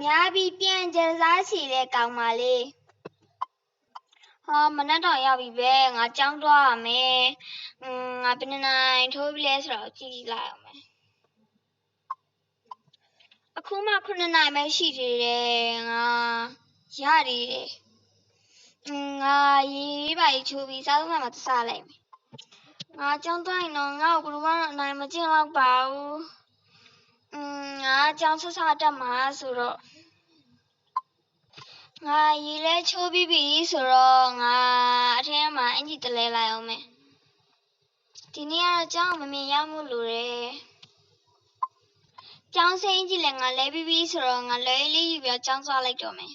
များပြီးပြန်ကြစားချီတဲ့ကောင်မလေးမနက်တော့ရောက်ပြီပဲငါကြောင်းသွားရမယ်ငါဘယ်နှစ်နိုင်ထိုးပြီလဲဆိုတော့ကြည့်လိုက်အောင်မယ်အခုမှ9နိုင်ပဲရှိသေးတယ်ငါရရည်ငါရေးပါချိုးပြီးစားသုံးမှစားလိုက်မယ်ငါကြောင်းသွားရင်တော့ငါ့ကိုဘယ်လိုမှအနိုင်မကျင့်တော့ပါဘူးငါကြောင်းဆဆတက်မှာဆိုတော့ငါရေလဲချိုးပြီးပြီဆိုတော့ငါအထဲမှာအင်ကြီးတလဲလိုက်အောင်မယ်ဒီနေ့ကတော့ကြောင်းမမြင်ရမှုလို့တယ်ကြောင်းစိမ်းကြီးလည်းငါလဲပြီးပြီဆိုတော့ငါလဲလေးယူပြီးကြောင်းသွားလိုက်တော့မယ်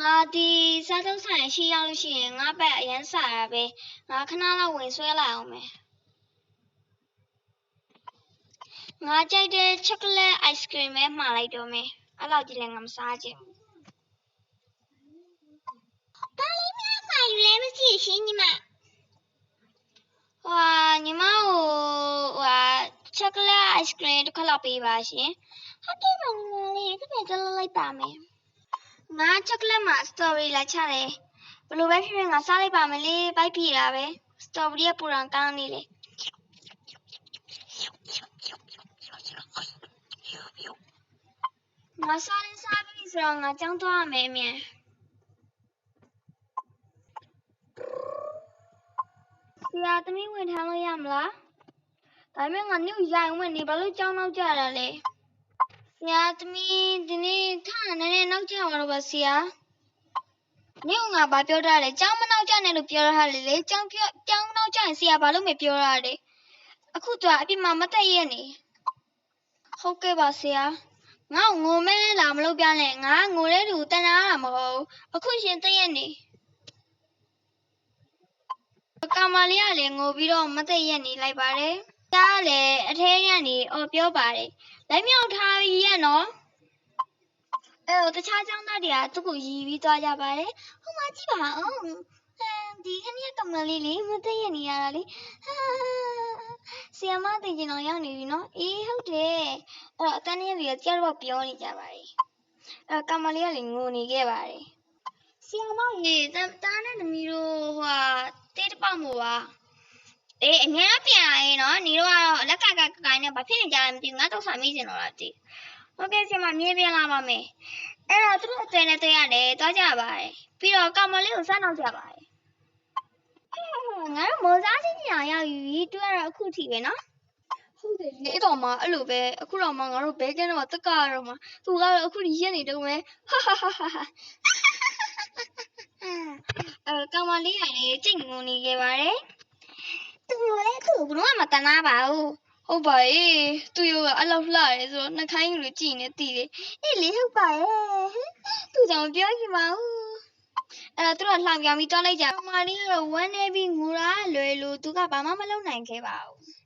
ငါဒီစားသုံးဆိုင်ရှိရောက်လို့ရှိရင်ငါဘက်အရန်စားရပဲငါခဏလောက်ဝင်ဆွဲလိုက်အောင်မယ်ငါကြိုက်တဲ့ chocolate ice cream ပဲမှာလိုက်တော့မယ်အဲ့လောက်ကြီးလည်းငါမစားချင်ဘူးဘာလေးများမှာယူလဲမသိရှင်ညီမညီမကိုchocolate ice cream တစ်ခါလောက်ပေးပါရှင်ဟုတ်ကဲ့ပါညီမလေးခဏကြလောက်လိုက်ပါမယ်ငါ chocolate မှာ strawberry လာချတယ်ဘယ်လိုပဲဖြစ်ဖြစ်ငါစားလိုက်ပါမယ်လေပိုက်ပြတာပဲ strawberry ကပူရန်ကောင်းနေလေငါစားရင်စားပြီဆိုတော့ငါကြောင်းသွားရမယ်အမြန်ဆရာသမီးဝင်ထားလို့ရမလားဒါပေမဲ့ငါနေ့ရိုင်ဝင်နေဘာလို့ကြောင်းနောက်ကြတာလဲဆရာသမီးဒီနေ့ထနည်းနည်းနောက်ကြပါတော့ပါဆရာနေ့ကငါဘာပြောထားလဲကြောင်းမနောက်ကြနဲ့လို့ပြောထားလေကြောင်းနောက်ကြရင်ဆရာဘာလို့မပြောရလဲအခုတော့အပြစ်မှမတက်ရဲ့နေဟုတ်ကဲ့ပါဆရာငါ့ငိုမဲလာမလို့ပြလဲငါငိုတဲ့သူတန်တာမဟုတ်အခုရှင်တက်ရဲ့နေကာမလေးကလည်းငိုပြီးတော့မတက်ရက်နေလိုက်ပါတယ်။ကြားလည်းအထဲကနေပြောပါတယ်။လက်မြောက်ထားပြီးရဲ့နော်။တခြားကျောင်းသားတွေကသူ့ကိုရီပြီးသွားကြပါတယ်။ဟိုမှာကြည့်ပါဦး။ဒီခဏကမလေးလေးမတက်ရက်နေရတာလေ။ဆီယမတင်ကျင်တော့ရောက်နေပြီနော်။အေးဟုတ်တယ်။အတန်းကြီးတွေကကြားတော့ပြောနေကြပါတယ်။ကာမလေးကလည်းငိုနေခဲ့ပါတယ်။ဆီယမရေတားနဲ့သမီးတို့တေးတပေါက်မို့ပါအငယ်ပြန်လာရင်နော်ညီတို့ကတော့လက်ကကိုင်းနဲ့ဘာဖြစ်နေကြလဲမသိဘူးငါတော့ဆာမိစင်တော့လားသိဟုတ်ကဲ့ဆီမမြေးပြန်လာပါမယ်အဲ့တော့သူတို့အသွင်နဲ့တွေ့ရတယ်တွားကြပါတယ်ပြီးတော့ကောင်မလေးကိုစနောက်ကြပါတယ်ငါတို့မော်စားချင်းညာရောက်ယူတွေ့ရတော့အခုထိပဲနော်ဟုတ်တယ်လေအဲ့တော့မှအဲ့လိုပဲအခုတော့မှငါတို့ဘဲကင်းတော့တက်ကရတော့မှသူကတော့အခုရက်နေတော့မယ်ကောင်မလေးကလည်းကြိတ်ငုံနေခဲ့ပါတယ်သူလည်းသူ့ဘလို့မှမတနာပါဘူးဟုတ်ပါရဲ့သူရောအဲ့လောက်လှရဲဆိုတော့နှခိုင်းလူကြည့်နေတည်တယ်အေးလေဟုတ်ပါရဲ့သူကြောင့်ပြောကြည့်ပါဦးသူတို့လှောင်ပြောင်ပြီးတွားလိုက်ကြကောင်မလေးကတော့ဝမ်းနေပြီးငိုတာလွယ်လို့သူကဘာမှမလုပ်နိုင်ခဲ့ပါဘူး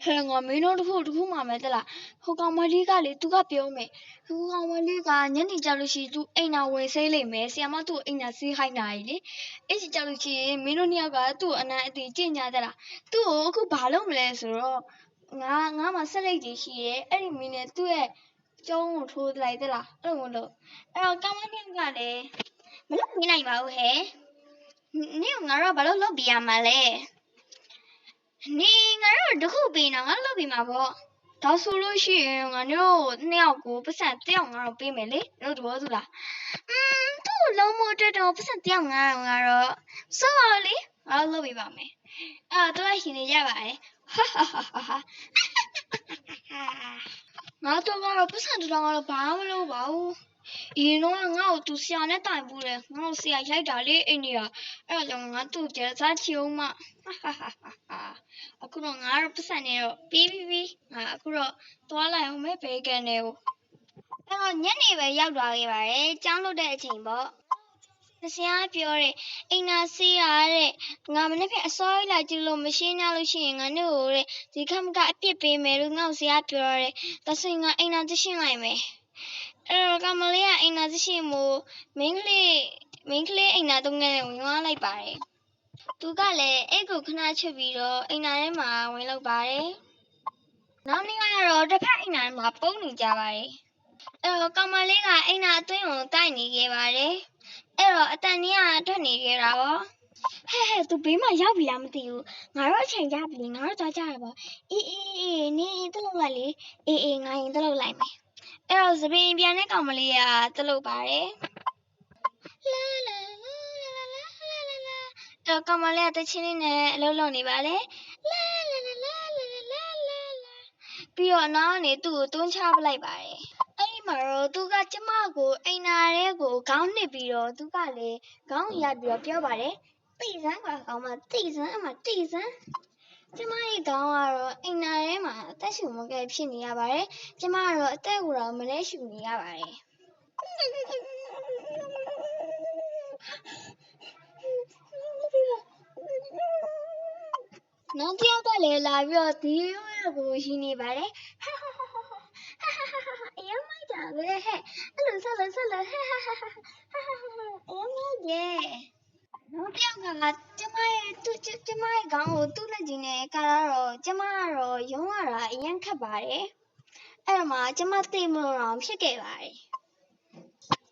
ဟဲ့ငါမင်းတို့တခုမှမဲတလားဟိုကောင်မလေးကလေသူကပြောမယ်ဟိုကောင်မလေးကညနေကြလို့ရှိသူအိမ်နာဝင်ဆေးလိမ့်မယ်ဆီယမသူ့အိမ်နာဆေးဟိုက်နာကြီးလေအဲ့ဒီကြလို့ရှိရင်မင်းတို့နှစ်ယောက်ကသူ့အနံ့အတီကြင်ညာတလားသူ့ကိုအခုဘာလုပ်မလဲဆိုတော့ငါမှဆက်လိုက်ကြီးရှိရဲ့အဲ့ဒီမင်းနဲ့သူ့ရဲ့ကျုံးကိုထိုးလိုက်တလားအဲ့လိုမလို့အဲ့တော့ကောင်မလေးကလည်းမလုပ်ပြနိုင်ပါဘူးဟဲ့နင်ငါတော့ဘာလို့လုပ်ပြရမှာလဲနေငါတို့တခုပေးတော့ငါလုပ်ပြီးမှာပေါ့ဒါဆိုလို့ရှိရင်ငါတို့နှစ်ယောက်ကိုပတ်စံတယောက်ငါတို့ပေးမယ်လေတို့တော့သူလားသူ့လုံးမတက်တော့ပတ်စံတယောက်ငါတော့ဆိုပါလေငါတို့လုပ်ပြီးပါမယ်တော့ရှင်နေကြပါလေငါတော့ကတော့ပတ်စံတောင်ကတော့ဘာမှမလုပ်ပါဘူးတော့ငါ့ကိုသူဆရာနဲ့တိုင်ဘူးလေငါ့ကိုဆရာရိုက်တာလေအိမ်နေရအဲ့တော့ငါသူ့ကြစားချီအောင်မအခုတော့ငါတို့ပတ်စံနေတော့ပြီးငါအခုတော့သွားလိုက်အောင်မယ်ဘေးကန်တွေကိုအဲ့တော့ညနေပဲရောက်သွားခဲ့ပါတယ်ကျောင်းလို့တဲ့အချိန်ပေါ့ဆရာပြောတယ်အိမ်နာစီးရတဲ့ငါမနေ့ကအစောကြီးလာကြည့်လို့မရှင်းရလို့ရှိရင်ငါတို့ကိုတဲ့ဒီခမကအပြစ်ပေးမယ်လို့ငါ့ဆရာပြောတယ်ဒါဆိုရင်ငါအိမ်နာသိရှင်းလိုက်မယ်အဲ့တော့ကမလေးကအိမ်နာသိရှင်းမို့မင်းကလေးအိမ်နာတော့ငယ်ဝင်သွားလိုက်ပါတယ် သူကလည်းအိတ်ကိုခဏချွတ်ပြီးတော့အိမ်နာထဲမှာဝင်လောက်ပါတယ်နောက်နေ့ကတော့တစ်ဖက်အိမ်နာထဲမှာပုန်းနေကြပါတယ်အဲ့တော့ကောင်မလေးကအိမ်နာအတွင်းကိုတိုက်နေခဲ့ပါတယ်အဲ့တော့အတန်ကြီးကထွက်နေခဲ့တာပေါ့ဟဲ့သူဘေးမှာရောက်ပြီလားမသိဘူးငါတို့အချိန်ကြပြီငါတို့သွားကြရပါအေးနင်းတလုပ်လိုက်လေအေးငါရင်တလုပ်လိုက်မယ်အဲ့တော့သပင်ပြန်တဲ့ကောင်မလေးကတလုပ်ပါတယ်လာလာအဲ့ကောင်မလေးကတချင်းလေးနဲ့အလုပ်လုပ်နေပါလေလာပြီးတော့နောက်ကနေသူ့ကိုတွန်းချပလိုက်ပါတယ်အဲ့ဒီမှာတော့သူကကျမကိုအိမ်နာထဲကိုခေါင်းနှစ်ပြီးတော့သူကလည်းခေါင်းရိုက်ပြီးတော့ပြောပါတယ်တိစမ်းပါကောင်မတိစမ်းကျမရဲ့ခေါင်းကတော့အိမ်နာထဲမှာအသက်ရှူမကဲဖြစ်နေရပါတယ်ကျမကတော့အသက်ကိုတော့မလဲရှူနေရပါတယ်နောက်တစ်ယောက်ကလည်းလာပြီးတော့ဒီလိုကိုရှိနေပါတယ်အယမ်းမိုက်တာပဲဟဲ့အဲ့လိုဆက်လို့အယမ်းမိုက်ရဲ့နောက်တစ်ယောက်ကကျမရဲ့ခေါင်းကိုသူ့လက်ကြီးနဲ့ကာတော့ကျမကတော့ရုံးရတာအယမ်းခက်ပါတယ်အဲ့တော့မှကျမသိမလို့တော့ဖြစ်ခဲ့ပါတယ်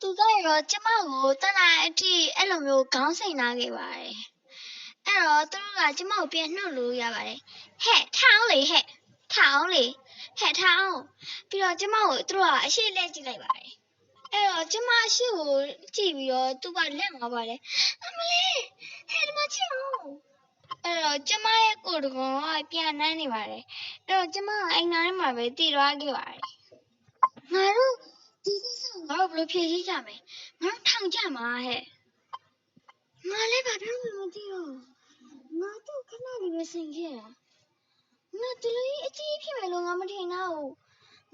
သူကရောကျမကိုတနာအထိအဲ့လိုမျိုးခေါင်းစိန်နာခဲ့ပါတယ်အဲ့တော့သူတို့ကကျမကိုပြန်နှုတ်လို့ရပါတယ်ဟဲ့ထောင်းလေထောင်းပြီးတော့ကျမကိုသူတို့ကအရှိလက်ကြည့်လိုက်ပါတယ်အဲ့တော့ကျမအရှိကိုကြည့်ပြီးတော့သူကလက်ငါပါတယ်အမလေးဟဲ့ဒီမှာချစ်အောင်အဲ့တော့ကျမရဲ့ကိုယ်တကောင်ကပြန်နှမ်းနေပါတယ်အဲ့တော့ကျမကအိမ်နာထဲမှာပဲတည်သွားခဲ့ပါတယ်ငါတို့ဒီကိစ္စကိုငါတို့ဘယ်လိုဖြေရှင်းကြမလဲငါတို့ထောင်ကြမှာဟဲ့ငါလည်းဘာပြောမှမသိတော့ငါတို့ခဏလေးပဲဆင်ခဲ့တာငါဒီလိုအကြီးဖြစ်မယ်လို့ငါမထင်တော့ဘူး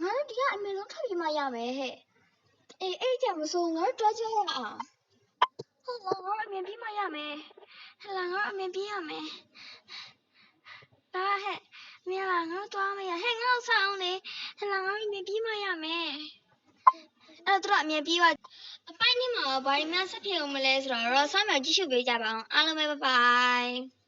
ငါတို့ဒီကအမေလုံးထွက်ပြီးမှရမယ်ဟဲ့အဲ့ကြမစိုးငါတို့တွားကြရအောင်ဟုတ်လားငါတို့အမြင်ပြီးမှရမယ်ဟဲ့လားငါတို့အမြင်ပြီးရမယ်ဒါဟဲ့မင်းလားငါတို့တွားမရဟဲ့ငါတို့ဆောင်းလေဟဲ့လားငါတို့အမြင်ပြီးမှရမယ်အဲ့တော့အမြင်ပြီးတော့အပိုင်းနဲ့မှာဘာတွေများဆက်ဖြစ်အောင်မလဲဆိုတော့ဆောင်းမြောင်ကြည့်ရှုပေးကြပါအောင်အားလုံးပဲဘိုင်